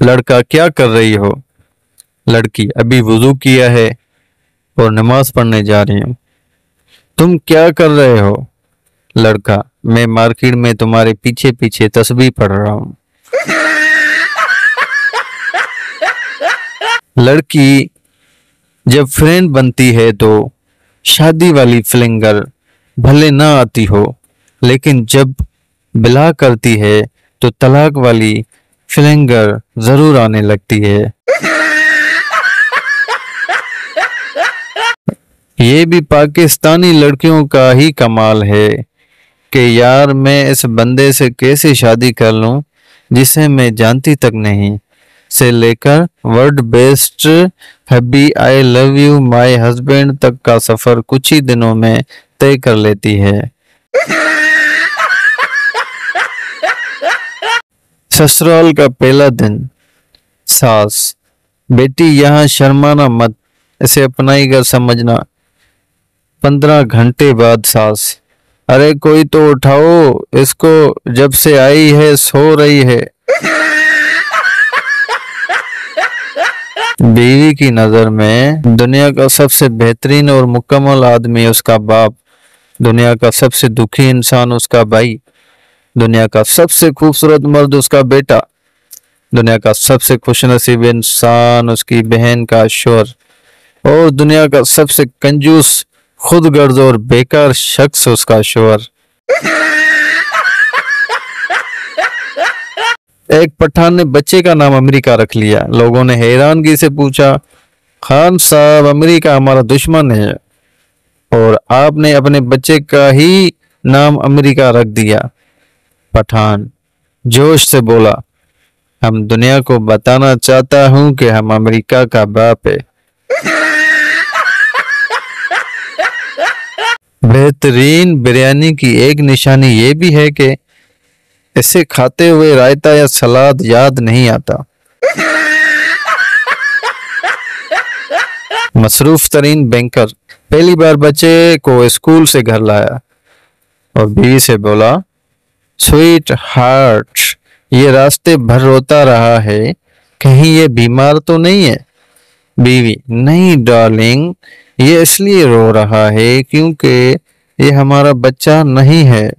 लड़का, क्या कर रही हो? लड़की, अभी वुजू किया है और नमाज पढ़ने जा रही हूँ। तुम क्या कर रहे हो? लड़का, मैं मार्केट में तुम्हारे पीछे पीछे तस्बीह पढ़ रहा हूँ। लड़की, जब फ्रेंड बनती है तो शादी वाली फिलिंगर भले ना आती हो, लेकिन जब बिला करती है तो तलाक वाली फिलिंगर जरूर आने लगती है। ये भी पाकिस्तानी लड़कियों का ही कमाल है कि यार मैं इस बंदे से कैसे शादी कर लूं जिसे मैं जानती तक नहीं, से लेकर word based hubby I love you my husband तक का सफर कुछ ही दिनों में तय कर लेती है। ससुराल का पहला दिन। सास, बेटी यहाँ शर्माना मत, इसे अपनाई कर समझना। 15 घंटे बाद सास, अरे कोई तो उठाओ इसको, जब से आई है सो रही है। बीवी की नजर में दुनिया का सबसे बेहतरीन और मुकम्मल आदमी उसका बाप, दुनिया का सबसे दुखी इंसान उसका भाई, दुनिया का सबसे खूबसूरत मर्द उसका बेटा, दुनिया का सबसे खुशनसीब इंसान उसकी बहन का शोहर, और दुनिया का सबसे कंजूस, खुदगर्ज और बेकार शख्स उसका शोहर। एक पठान ने बच्चे का नाम अमेरिका रख लिया। लोगों ने हैरानगी से पूछा, खान साहब, अमेरिका हमारा दुश्मन है और आपने अपने बच्चे का ही नाम अमेरिका रख दिया। पठान जोश से बोला, हम दुनिया को बताना चाहता हूं कि हम अमेरिका का बाप है। बेहतरीन बिरयानी की एक निशानी ये भी है कि इसे खाते हुए रायता या सलाद याद नहीं आता। मसरूफ तरीन बैंकर पहली बार बच्चे को स्कूल से घर लाया और बीवी से बोला, स्वीट हार्ट, ये रास्ते भर रोता रहा है, कहीं ये बीमार तो नहीं है? बीवी, नहीं डार्लिंग, ये इसलिए रो रहा है क्योंकि ये हमारा बच्चा नहीं है।